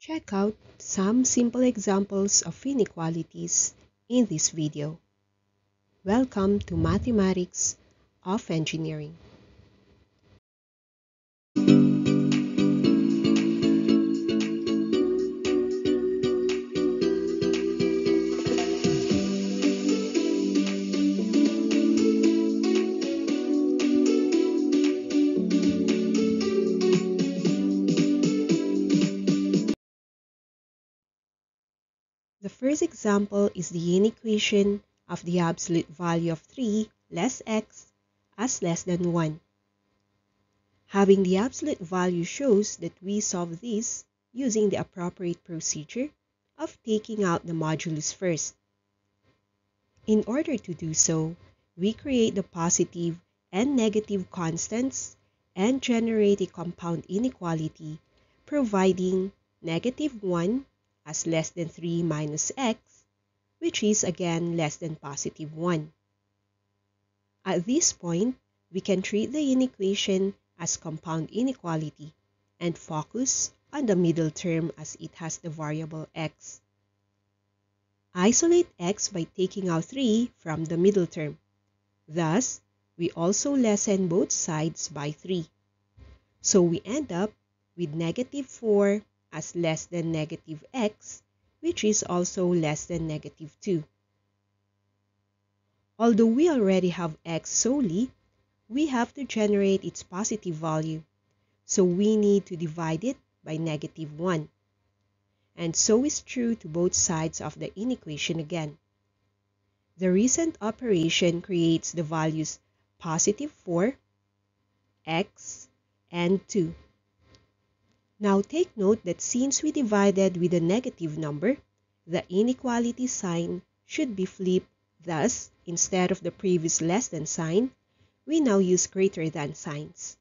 Check out some simple examples of inequalities in this video. Welcome to Mathematics of Engineering. The first example is the inequation of the absolute value of 3 less x as less than 1. Having the absolute value shows that we solve this using the appropriate procedure of taking out the modulus first. In order to do so, we create the positive and negative constants and generate a compound inequality providing negative 1 as less than 3 minus x, which is again less than positive 1. At this point, we can treat the inequation as compound inequality and focus on the middle term as it has the variable x. Isolate x by taking out 3 from the middle term. Thus, we also lessen both sides by 3. So we end up with negative 4 as less than negative x, which is also less than negative 2. Although we already have x solely, we have to generate its positive value, so we need to divide it by negative 1. And so is true to both sides of the inequation again. The recent operation creates the values positive 4, x, and 2. Now take note that since we divided with a negative number, the inequality sign should be flipped. Thus, instead of the previous less than sign, we now use greater than signs.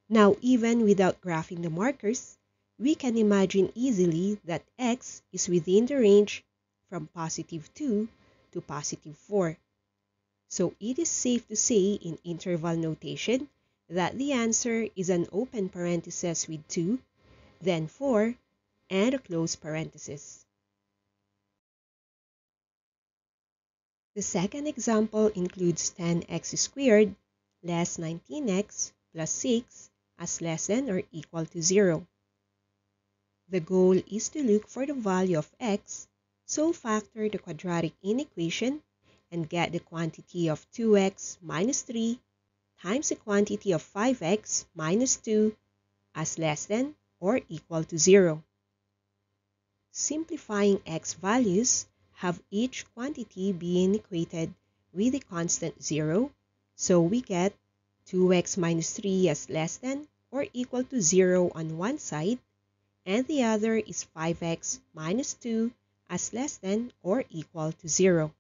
Now, even without graphing the markers, we can imagine easily that x is within the range from positive 2 to positive 4. So it is safe to say in interval notation that the answer is an open parenthesis with 2, then 4, and a close parenthesis. The second example includes 10x squared less 19x plus 6 as less than or equal to 0. The goal is to look for the value of x, so factor the quadratic inequation and get the quantity of 2x minus 3 times the quantity of 5x minus 2 as less than or equal to 0. Simplifying x values, have each quantity being equated with the constant 0, so we get 2x minus 3 as less than or equal to 0 on one side, and the other is 5x minus 2 as less than or equal to 0.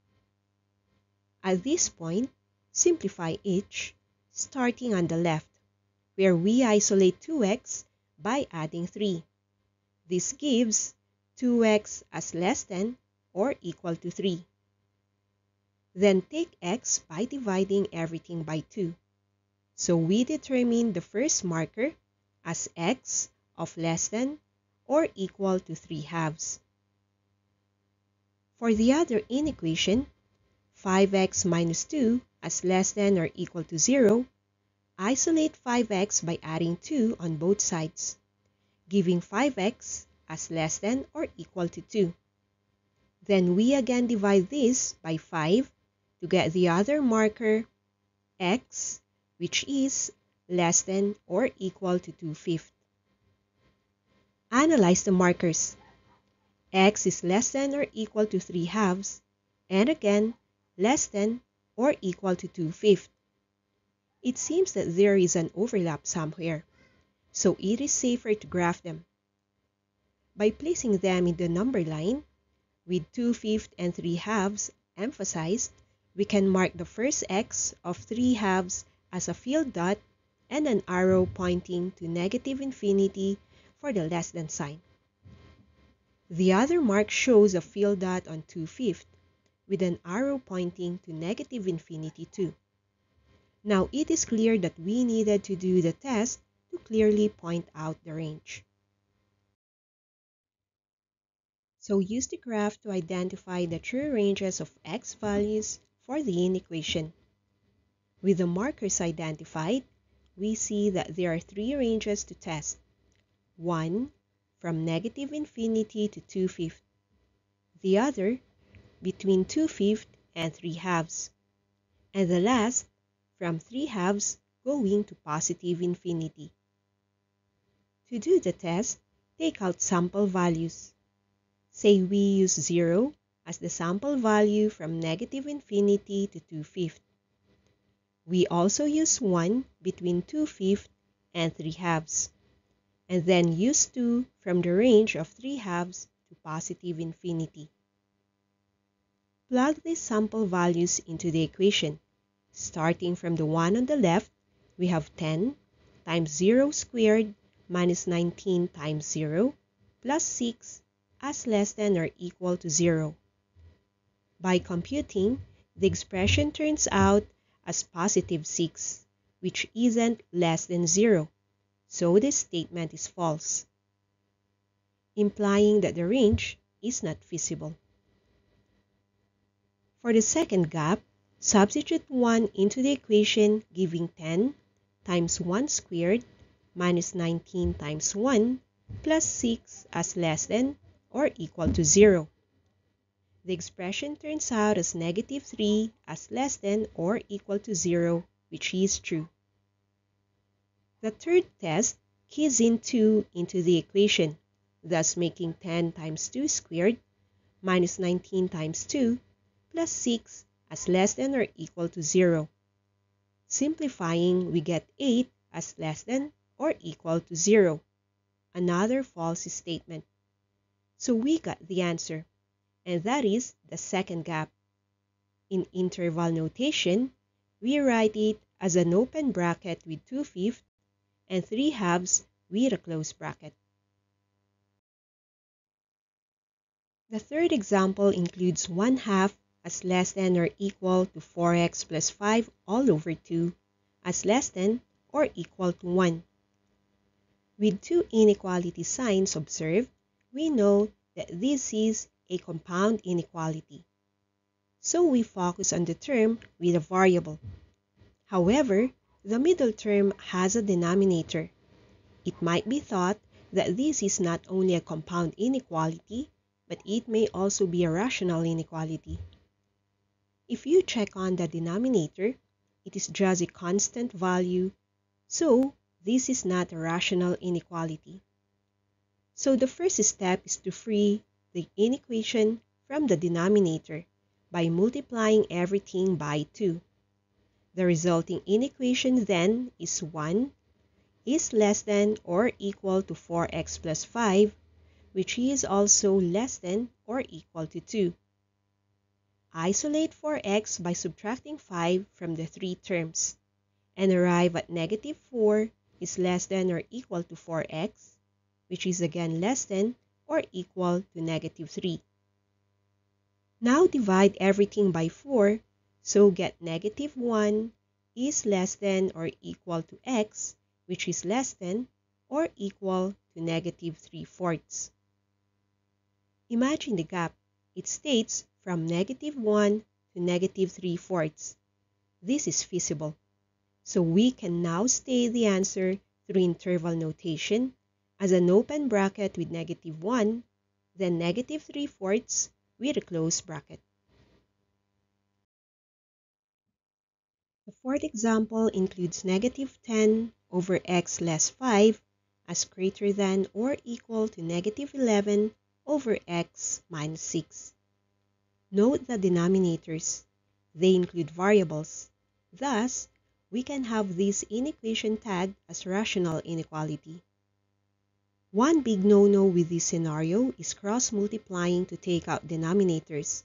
At this point, simplify each, starting on the left, where we isolate 2x by adding 3. This gives 2x as less than or equal to 3. Then take x by dividing everything by 2. So we determine the first marker as x of less than or equal to 3/2. For the other inequation, 5x minus 2 as less than or equal to 0, isolate 5x by adding 2 on both sides, giving 5x as less than or equal to 2. Then we again divide this by 5 to get the other marker, x, which is less than or equal to 2/5. Analyze the markers. X is less than or equal to 3/2, and again, less than or equal to 2/5. It seems that there is an overlap somewhere, so it is safer to graph them. By placing them in the number line, with 2/5 and 3/2 emphasized, we can mark the first x of 3/2 as a filled dot and an arrow pointing to negative infinity for the less than sign. The other mark shows a filled dot on 2/5 with an arrow pointing to negative infinity too. Now it is clear that we needed to do the test to clearly point out the range. So use the graph to identify the true ranges of x values for the inequation. With the markers identified, we see that there are three ranges to test. One, from negative infinity to 2/5. The other, between 2/5 and 3/2. And the last, from 3/2 going to positive infinity. To do the test, take out sample values. Say we use 0 as the sample value from negative infinity to 2/5. We also use 1 between 2/5 and 3/2, and then use 2 from the range of 3/2 to positive infinity. Plug these sample values into the equation. Starting from the one on the left, we have 10 times 0 squared minus 19 times 0 plus 6 as less than or equal to 0. By computing, the expression turns out as positive 6, which isn't less than 0, so this statement is false, implying that the range is not feasible. For the second gap, substitute 1 into the equation, giving 10 times 1 squared minus 19 times 1 plus 6 as less than or equal to 0. The expression turns out as negative 3 as less than or equal to 0, which is true. The third test keys in 2 into the equation, thus making 10 times 2 squared minus 19 times 2 plus 6 as less than or equal to 0. Simplifying, we get 8 as less than or equal to 0, another false statement. So we got the answer, and that is the second gap. In interval notation, we write it as an open bracket with 2/5 and 3/2 with a closed bracket. The third example includes 1/2 as less than or equal to 4x plus 5 all over 2 as less than or equal to 1. With two inequality signs observed, we know that this is a compound inequality. So we focus on the term with a variable. However, the middle term has a denominator. It might be thought that this is not only a compound inequality, but it may also be a rational inequality. If you check on the denominator, it is just a constant value, so this is not a rational inequality. So the first step is to free the inequation from the denominator by multiplying everything by 2. The resulting inequation then is 1 is less than or equal to 4x plus 5, which is also less than or equal to 2. Isolate 4x by subtracting 5 from the three terms, and arrive at negative 4 is less than or equal to 4x, which is again less than or equal to negative 3. Now divide everything by 4, so get negative 1 is less than or equal to x, which is less than or equal to negative 3/4. Imagine the gap. It states from negative 1 to negative 3/4. This is feasible. So we can now state the answer through interval notation as an open bracket with negative 1, then negative 3/4 with a closed bracket. The fourth example includes negative 10 over x less 5 as greater than or equal to negative 11 over x minus 6. Note the denominators. They include variables. Thus, we can have this inequation tagged as rational inequality. One big no-no with this scenario is cross-multiplying to take out denominators.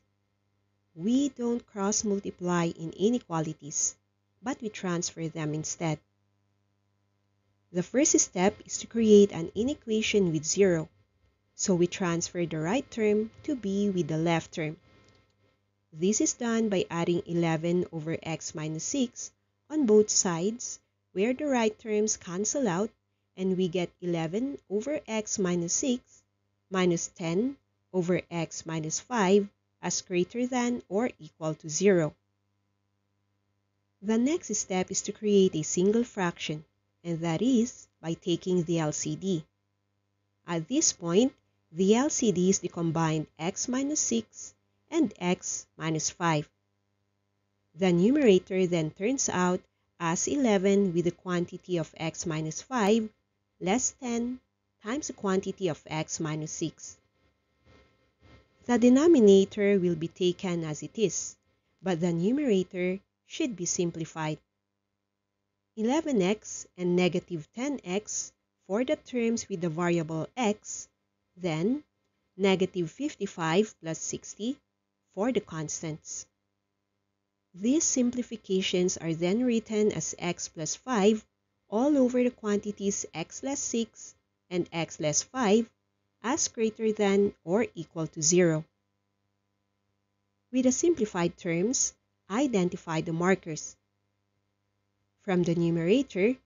We don't cross-multiply in inequalities, but we transfer them instead. The first step is to create an inequation with 0, so we transfer the right term to be with the left term. This is done by adding 11 over x minus 6 on both sides, where the right terms cancel out, and we get 11 over x minus 6 minus 10 over x minus 5 as greater than or equal to 0. The next step is to create a single fraction, and that is by taking the LCD. At this point, the LCD is the combined x minus 6 and x minus 5. The numerator then turns out as 11 with the quantity of x minus 5 less 10 times the quantity of x minus 6. The denominator will be taken as it is, but the numerator should be simplified. 11x and negative 10x for the terms with the variable x, then negative 55 plus 60 for the constants. These simplifications are then written as x plus 5 all over the quantities x less 6 and x less 5 as greater than or equal to 0. With the simplified terms, identify the markers. From the numerator,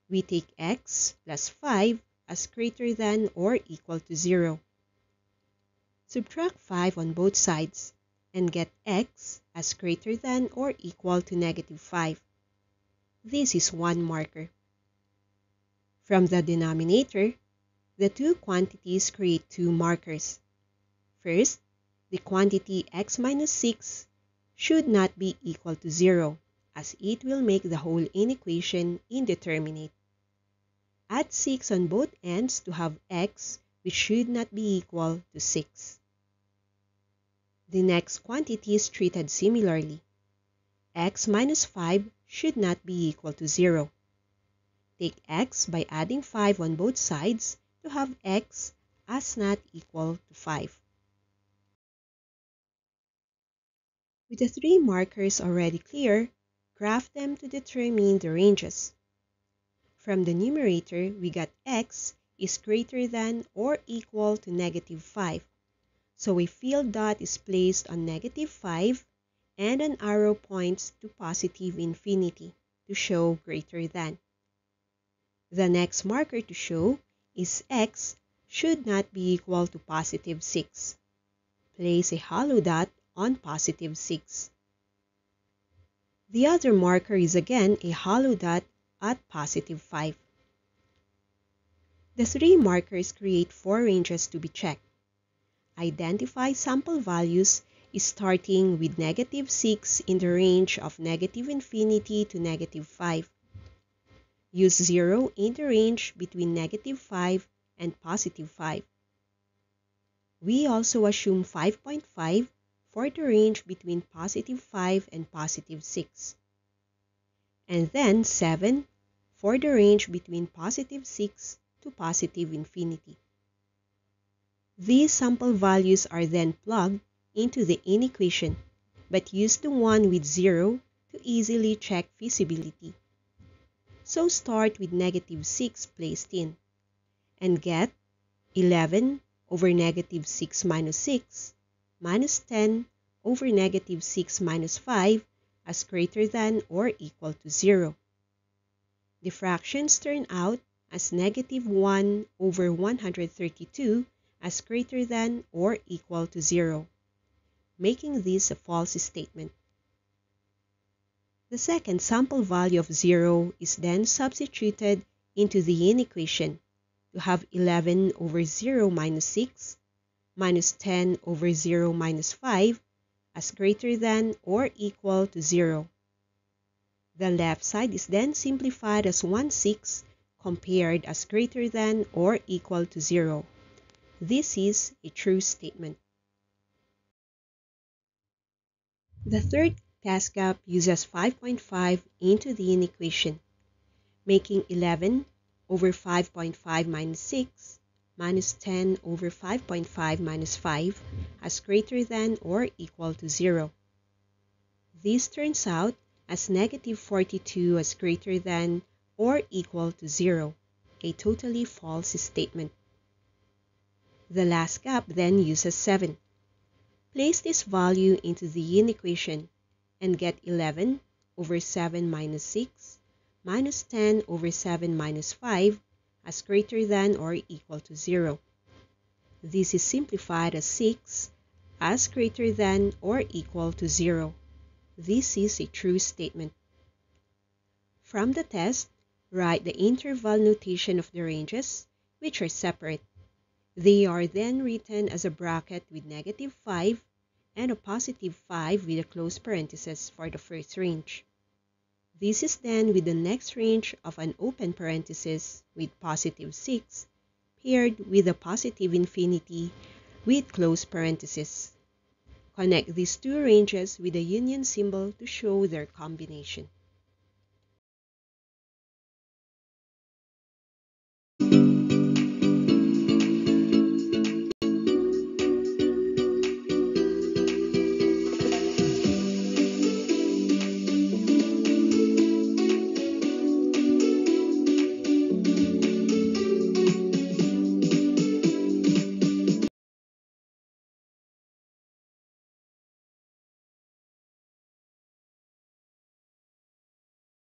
we take x plus 5 as greater than or equal to 0. Subtract 5 on both sides and get x as greater than or equal to negative 5. This is one marker. From the denominator, the two quantities create two markers. First, the quantity x minus 6 should not be equal to 0, as it will make the whole inequation indeterminate. Add 6 on both ends to have x which should not be equal to 6. The next quantity is treated similarly. X minus 5 should not be equal to 0. Take x by adding 5 on both sides to have x as not equal to 5. With the three markers already clear, graph them to determine the ranges. From the numerator, we got x is greater than or equal to negative 5. So a field dot is placed on negative 5 and an arrow points to positive infinity to show greater than. The next marker to show is x should not be equal to positive 6. Place a hollow dot on positive 6. The other marker is again a hollow dot at positive 5. The three markers create four ranges to be checked. Identify sample values starting with negative 6 in the range of negative infinity to negative 5. Use 0 in the range between negative 5 and positive 5. We also assume 5.5 for the range between positive 5 and positive 6. And then 7 for the range between positive 6 to positive infinity. These sample values are then plugged into the inequation, but use the one with 0 to easily check feasibility. So start with negative 6 placed in, and get 11 over negative 6 minus 6 minus 10 over negative 6 minus 5 as greater than or equal to 0. The fractions turn out as negative 1 over 132 as greater than or equal to 0, making this a false statement. The second sample value of 0 is then substituted into the inequation to have 11 over 0 minus 6 minus 10 over 0 minus 5 as greater than or equal to 0. The left side is then simplified as 1/6 compared as greater than or equal to 0. This is a true statement. The third test gap uses 5.5 into the inequation, making 11 over 5.5 minus 6 minus 10 over 5.5 minus 5 as greater than or equal to 0. This turns out as negative 42 as greater than or equal to 0, a totally false statement. The last gap then uses 7. Place this value into the inequation and get 11 over 7 minus 6 minus 10 over 7 minus 5 as greater than or equal to 0. This is simplified as 6 as greater than or equal to 0. This is a true statement. From the test, write the interval notation of the ranges, which are separate. They are then written as a bracket with -5 and a +5 with a close parenthesis for the first range. This is then with the next range of an open parenthesis with +6 paired with a positive infinity with close parenthesis. Connect these two ranges with a union symbol to show their combination.